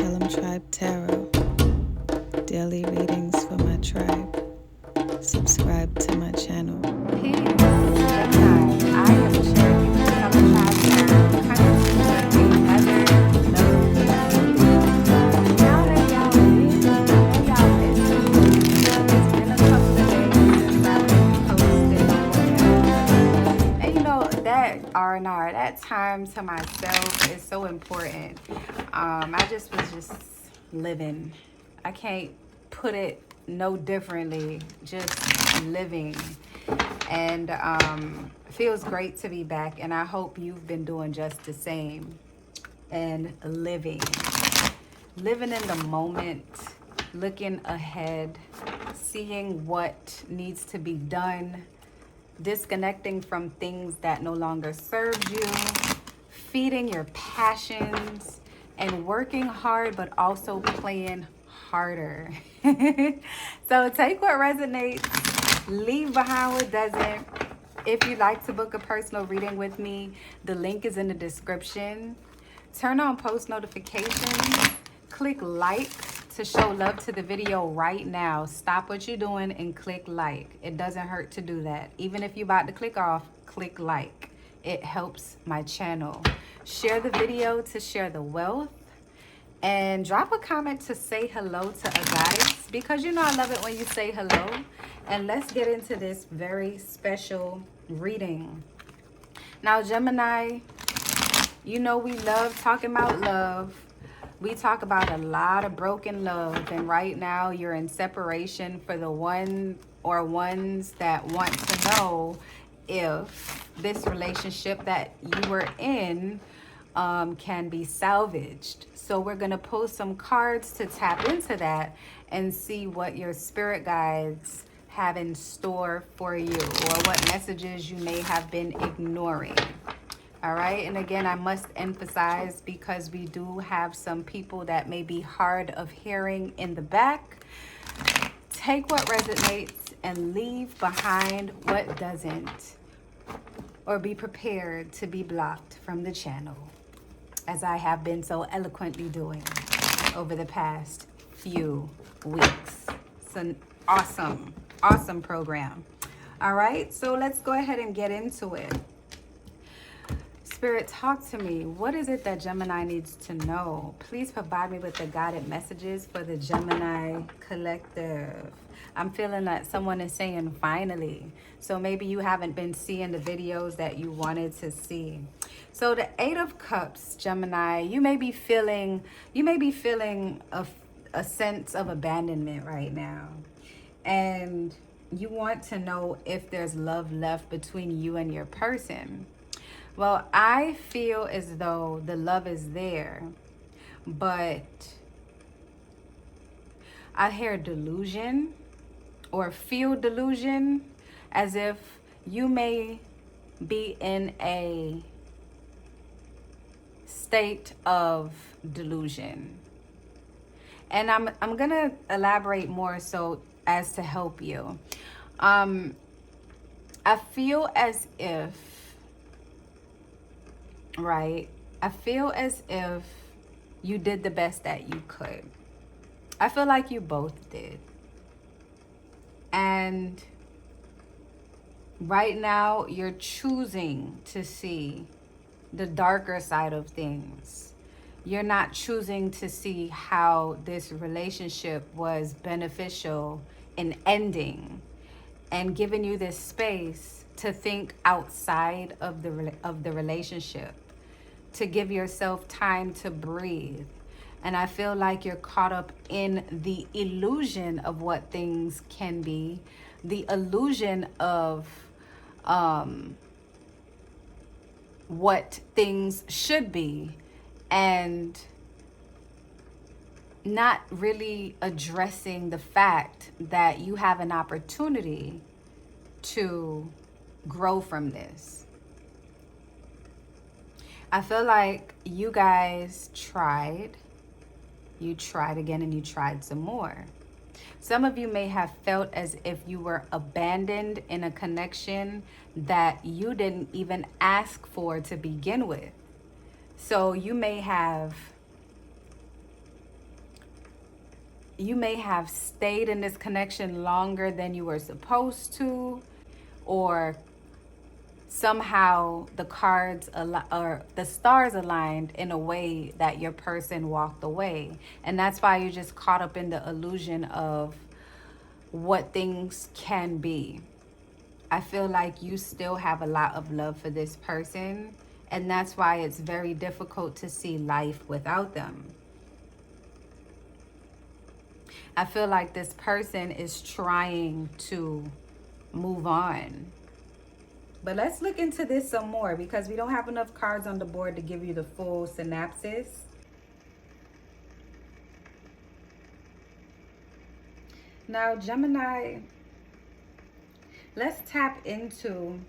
Tellemtribe Tarot. Daily readings for my tribe. Subscribe to my channel. Peace, Gemini. I am sharing the Tellemtribe Tarot coming to you with another love reading. Now that y'all it's been a couple of days since I posted or whatever. And you know, that R&R, that time to myself is so important. I just was living. I can't put it no differently, just living. And feels great to be back, and I hope you've been doing just the same. And living in the moment, looking ahead, seeing what needs to be done, disconnecting from things that no longer serve you, feeding your passions, and working hard but also playing harder. So take what resonates, leave behind what doesn't. If you'd like to book a personal reading with me, the link is in the description. Turn on post notifications, click like to show love to the video right now. Stop what you're doing and click like. It doesn't hurt to do that. Even if you're about to click off, click like. It helps my channel. Share the video to share the wealth. And drop a comment to say hello to a goddess, because you know I love it when you say hello. And let's get into this very special reading. Now, Gemini, you know we love talking about love. We talk about a lot of broken love, and right now you're in separation for the one or ones that want to know if this relationship that you were in can be salvaged. So we're going to pull some cards to tap into that and see what your spirit guides have in store for you, or what messages you may have been ignoring. All right. And again, I must emphasize, because we do have some people that may be hard of hearing in the back, take what resonates and leave behind what doesn't, or be prepared to be blocked from the channel, as I have been so eloquently doing over the past few weeks. It's an awesome program. All right, so let's go ahead and get into it. Spirit, talk to me. What is it that Gemini needs to know? Please provide me with the guided messages for the Gemini collective. I'm feeling that someone is saying finally. So maybe you haven't been seeing the videos that you wanted to see. So the Eight of Cups, Gemini, you may be feeling a sense of abandonment right now. And you want to know if there's love left between you and your person. Well, I feel as though the love is there, but I hear delusion, or feel delusion, as if you may be in a state of delusion. And I'm gonna elaborate more so as to help you. I feel as if, right? I feel as if you did the best that you could. I feel like you both did. And right now you're choosing to see the darker side of things. You're not choosing to see how this relationship was beneficial in ending, and giving you this space to think outside of the relationship, to give yourself time to breathe. And I feel like you're caught up in the illusion of what things can be, the illusion of what things should be, and not really addressing the fact that you have an opportunity to grow from this. I feel like you guys tried. You tried again, and you tried some more. Some of you may have felt as if you were abandoned in a connection that you didn't even ask for to begin with. So you may have you may have stayed in this connection longer than you were supposed to, or somehow the or the stars aligned in a way that your person walked away. And that's why you're just caught up in the illusion of what things can be. I feel like you still have a lot of love for this person, and that's why it's very difficult to see life without them. I feel like this person is trying to move on. But let's look into this some more because we don't have enough cards on the board to give you the full synopsis. Now, Gemini, let's tap into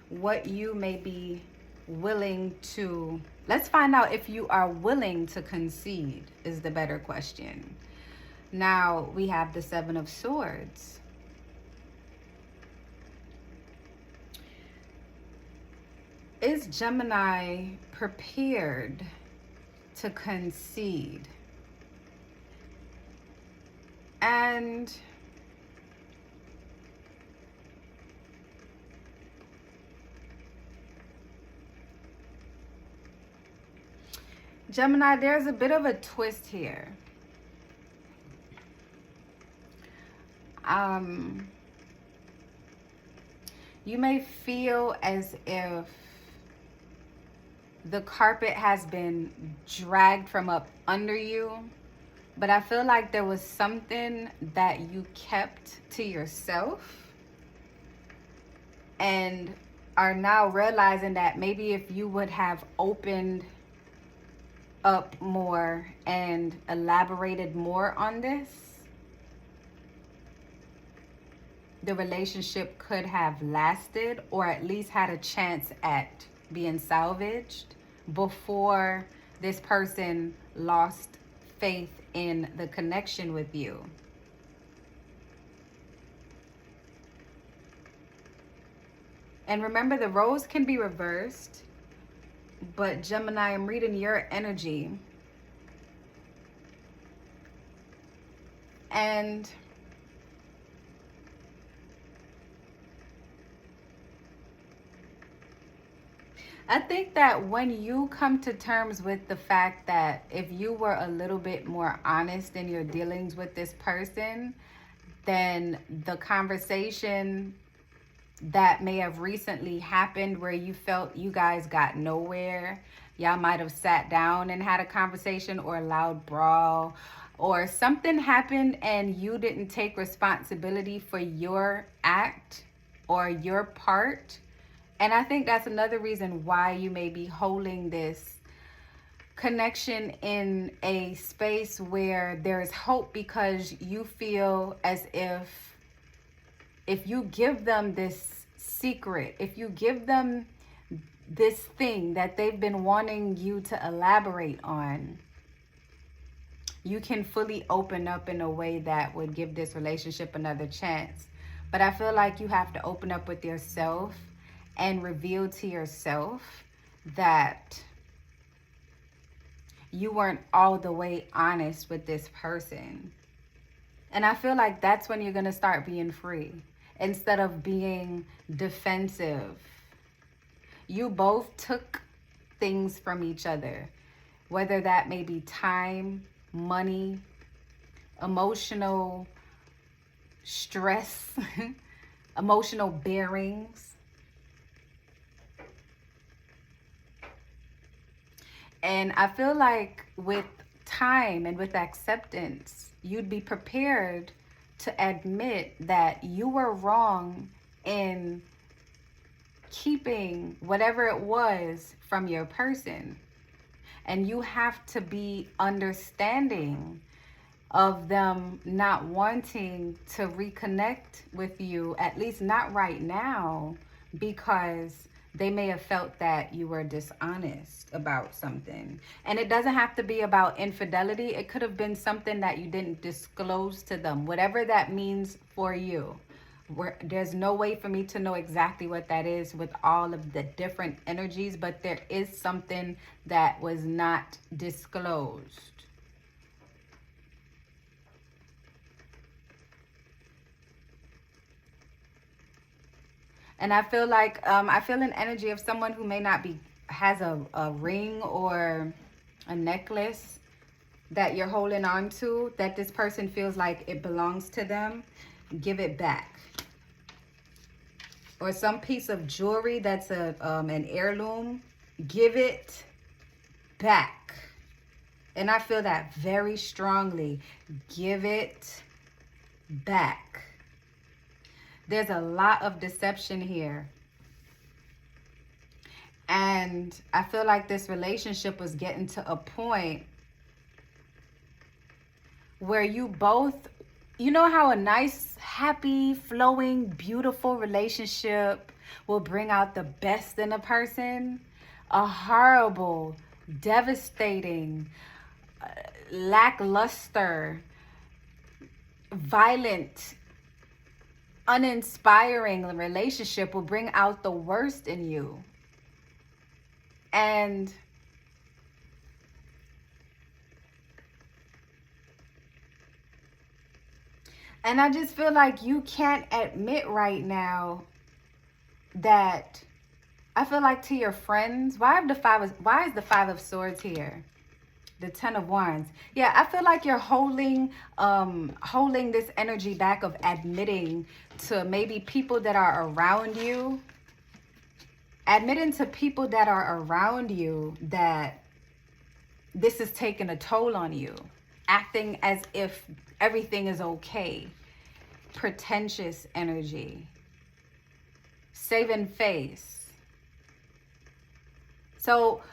what you may be willing to. Let's find out if you are willing to concede, is the better question. Now, we have the Seven of Swords. Is Gemini prepared to concede? And Gemini, there's a bit of a twist here. You may feel as if the carpet has been dragged from up under you, but I feel like there was something that you kept to yourself and are now realizing that maybe if you would have opened up more and elaborated more on this, the relationship could have lasted, or at least had a chance at being salvaged before this person lost faith in the connection with you. And remember, the roles can be reversed, but Gemini, I'm reading your energy. And I think that when you come to terms with the fact that if you were a little bit more honest in your dealings with this person, then the conversation that may have recently happened where you felt you guys got nowhere, y'all might have sat down and had a conversation, or a loud brawl, or something happened and you didn't take responsibility for your act or your part. And I think that's another reason why you may be holding this connection in a space where there is hope, because you feel as if you give them this secret, if you give them this thing that they've been wanting you to elaborate on, you can fully open up in a way that would give this relationship another chance. But I feel like you have to open up with yourself and reveal to yourself that you weren't all the way honest with this person. And I feel like that's when you're going to start being free instead of being defensive. You both took things from each other, whether that may be time, money, emotional stress, emotional bearings. And I feel like with time and with acceptance, you'd be prepared to admit that you were wrong in keeping whatever it was from your person. And you have to be understanding of them not wanting to reconnect with you, at least not right now, because they may have felt that you were dishonest about something. And it doesn't have to be about infidelity. It could have been something that you didn't disclose to them, whatever that means for you. There's no way for me to know exactly what that is with all of the different energies, but there is something that was not disclosed. And I feel an energy of someone who may not be, has a ring or a necklace that you're holding on to, that this person feels like it belongs to them. Give it back. Or some piece of jewelry that's an heirloom. Give it back. And I feel that very strongly. Give it back. There's a lot of deception here. And I feel like this relationship was getting to a point where you both, you know how a nice, happy, flowing, beautiful relationship will bring out the best in a person? A horrible, devastating, lackluster, violent, uninspiring relationship will bring out the worst in you. And I just feel like you can't admit right now that, I feel like to your friends, why is the Five of Swords here? The Ten of Wands. Yeah, I feel like you're holding this energy back of admitting to maybe people that are around you. Admitting to people that are around you that this is taking a toll on you. Acting as if everything is okay. Pretentious energy. Saving face. So,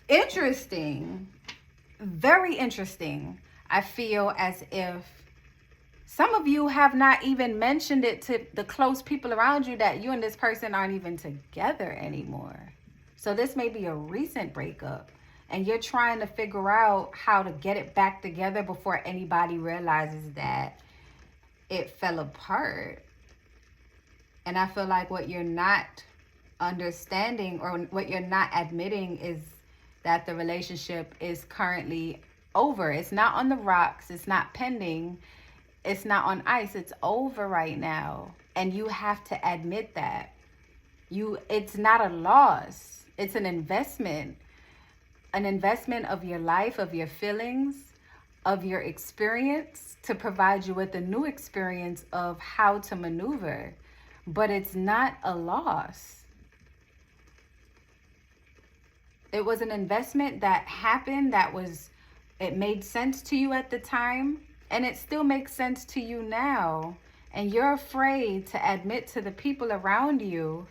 interesting. Very interesting. I feel as if some of you have not even mentioned it to the close people around you that you and this person aren't even together anymore. So this may be a recent breakup and you're trying to figure out how to get it back together before anybody realizes that it fell apart. And I feel like what you're not understanding or what you're not admitting is that the relationship is currently over. It's not on the rocks. It's not pending. It's not on ice. It's over right now. And you have to admit that. It's not a loss. It's an investment. An investment of your life, of your feelings, of your experience to provide you with a new experience of how to maneuver. But it's not a loss. It was an investment that happened, it made sense to you at the time. And it still makes sense to you now. And you're afraid to admit to the people around you,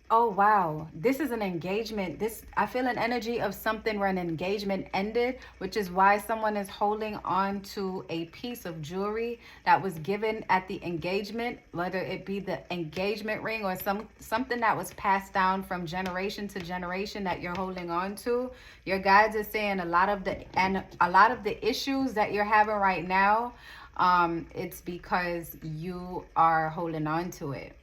oh, wow, this is an engagement. I feel an energy of something where an engagement ended, which is why someone is holding on to a piece of jewelry that was given at the engagement, whether it be the engagement ring or something that was passed down from generation to generation that you're holding on to. Your guides are saying a lot of the issues that you're having right now, it's because you are holding on to it.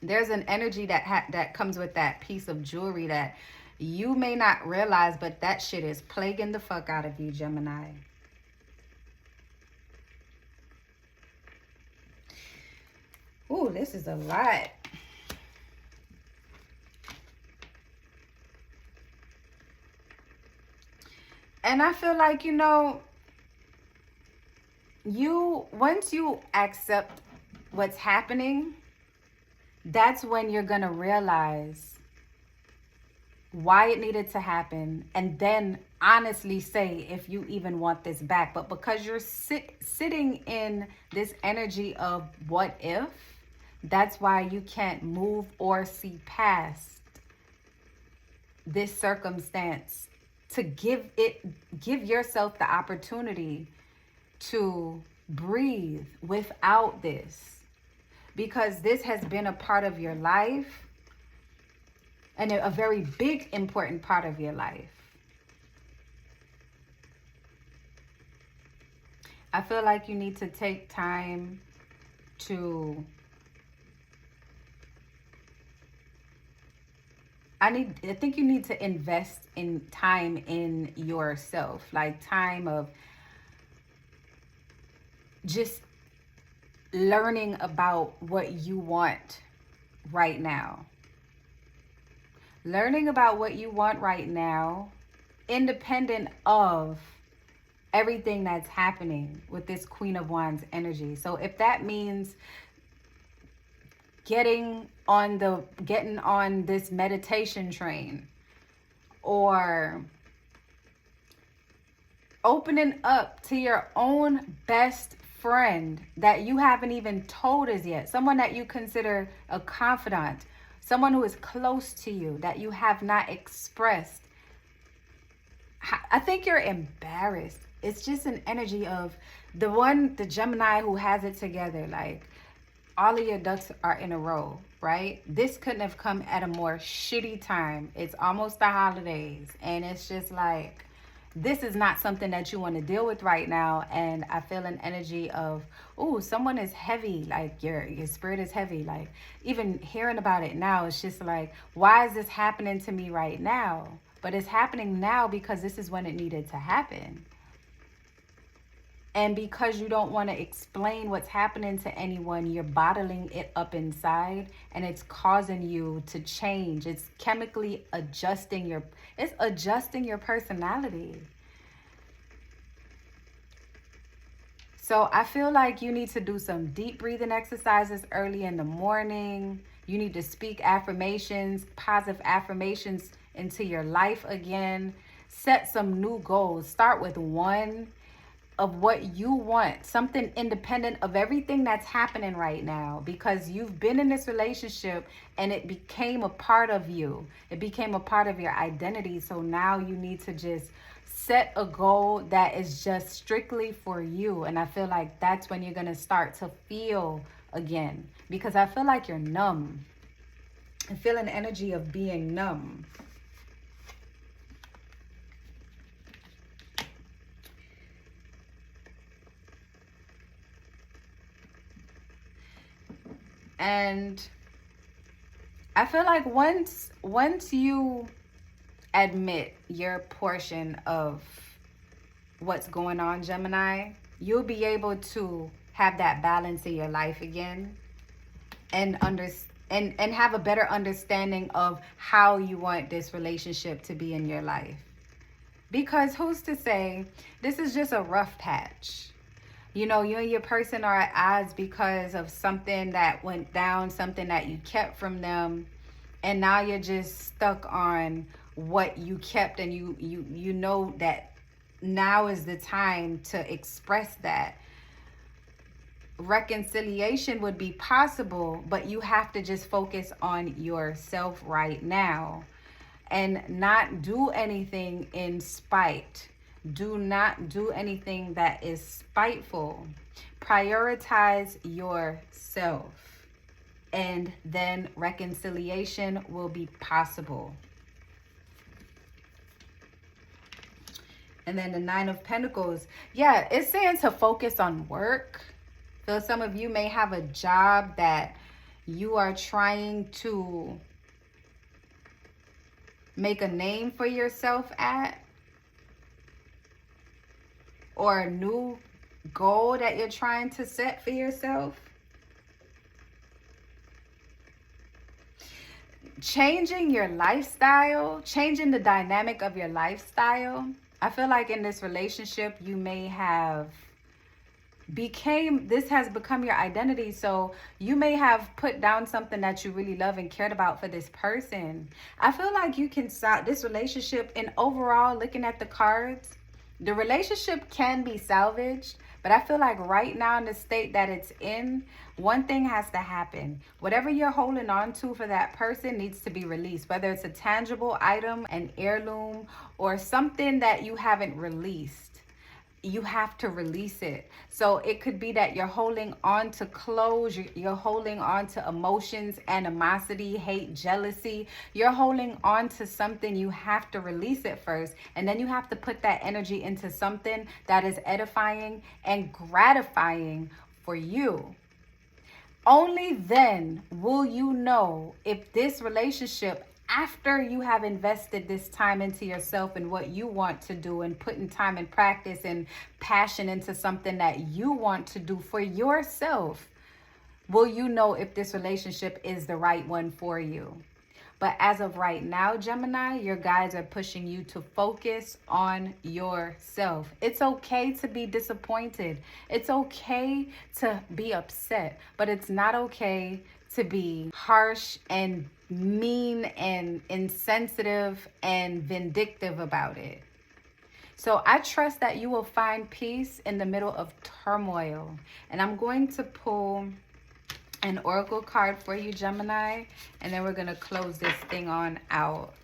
There's an energy that comes with that piece of jewelry that you may not realize, but that shit is plaguing the fuck out of you, Gemini. Ooh, this is a lot. And I feel like, once you accept what's happening, that's when you're going to realize why it needed to happen, and then honestly say if you even want this back. But because you're sitting in this energy of what if, that's why you can't move or see past this circumstance to give yourself the opportunity to breathe without this. Because this has been a part of your life, and a very big, important part of your life. I feel like you need to take time to... I think you need to invest in time in yourself. Like time of just learning about what you want right now. Learning about what you want right now, independent of everything that's happening with this Queen of Wands energy. So if that means getting on this meditation train, or opening up to your own best friend that you haven't even told us yet, someone that you consider a confidant, someone who is close to you that you have not expressed, I think you're embarrassed. It's just an energy of the Gemini who has it together. Like, all of your ducks are in a row, right? This couldn't have come at a more shitty time. It's almost the holidays, and it's just like, this is not something that you want to deal with right now. And I feel an energy of, oh, someone is heavy. Like, your spirit is heavy. Like, even hearing about it now, it's just like, why is this happening to me right now? But it's happening now because this is when it needed to happen. And because you don't want to explain what's happening to anyone, you're bottling it up inside, and it's causing you to change. It's chemically adjusting your personality. So I feel like you need to do some deep breathing exercises early in the morning. You need to speak affirmations, positive affirmations into your life again. Set some new goals. Start with one of what you want, something independent of everything that's happening right now, because you've been in this relationship and it became a part of you. It became a part of your identity. So now you need to just set a goal that is just strictly for you. And I feel like that's when you're going to start to feel again, because I feel like you're numb. I feel an energy of being numb. And I feel like once you admit your portion of what's going on, Gemini, you'll be able to have that balance in your life again, and have a better understanding of how you want this relationship to be in your life. Because who's to say this is just a rough patch? You know, you and your person are at odds because of something that went down, something that you kept from them. And now you're just stuck on what you kept, and you know that now is the time to express that. Reconciliation would be possible, but you have to just focus on yourself right now and not do anything in spite. Do not do anything that is spiteful. Prioritize yourself, and then reconciliation will be possible. And then the Nine of Pentacles. Yeah, it's saying to focus on work. So some of you may have a job that you are trying to make a name for yourself at, or a new goal that you're trying to set for yourself. Changing your lifestyle, changing the dynamic of your lifestyle. I feel like in this relationship, you may have this has become your identity. So you may have put down something that you really love and cared about for this person. I feel like you can start this relationship, and overall, looking at the cards, the relationship can be salvaged, but I feel like right now in the state that it's in, one thing has to happen. Whatever you're holding on to for that person needs to be released, whether it's a tangible item, an heirloom, or something that you haven't released. You have to release it. So it could be that you're holding on to clothes, you're holding on to emotions, animosity, hate, jealousy. You're holding on to something. You have to release it first, and then you have to put that energy into something that is edifying and gratifying for you. Only then will you know if this relationship, after you have invested this time into yourself and what you want to do, and putting time and practice and passion into something that you want to do for yourself, will you know if this relationship is the right one for you. But as of right now, Gemini, your guides are pushing you to focus on yourself. It's okay to be disappointed. It's okay to be upset, but it's not okay to be harsh and mean and insensitive and vindictive about it. So I trust that you will find peace in the middle of turmoil. And I'm going to pull an oracle card for you, Gemini, and then we're going to close this thing on out.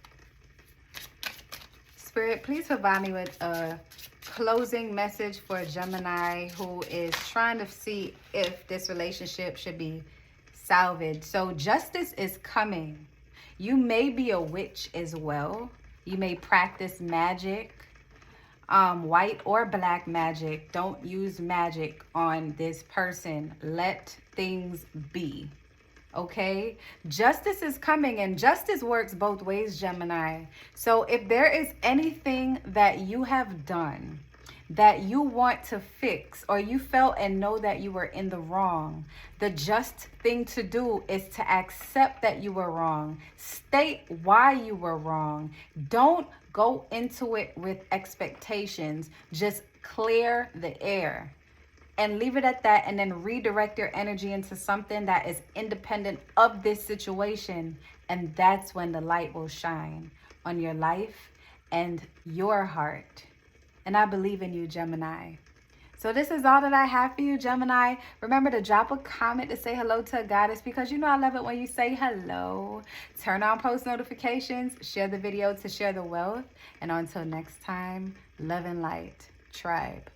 Spirit, please provide me with a closing message for Gemini who is trying to see if this relationship should be salvaged. So justice is coming. You may be a witch as well. You may practice magic. White or black magic. Don't use magic on this person. Let things be. Okay? Justice is coming, and justice works both ways, Gemini. So if there is anything that you have done that you want to fix, or you felt and know that you were in the wrong, the just thing to do is to accept that you were wrong. State why you were wrong. Don't go into it with expectations. Just clear the air and leave it at that, and then redirect your energy into something that is independent of this situation. And that's when the light will shine on your life and your heart. And I believe in you, Gemini. So this is all that I have for you, Gemini. Remember to drop a comment to say hello to a goddess, because you know I love it when you say hello. Turn on post notifications. Share the video to share the wealth. And until next time, love and light, tribe.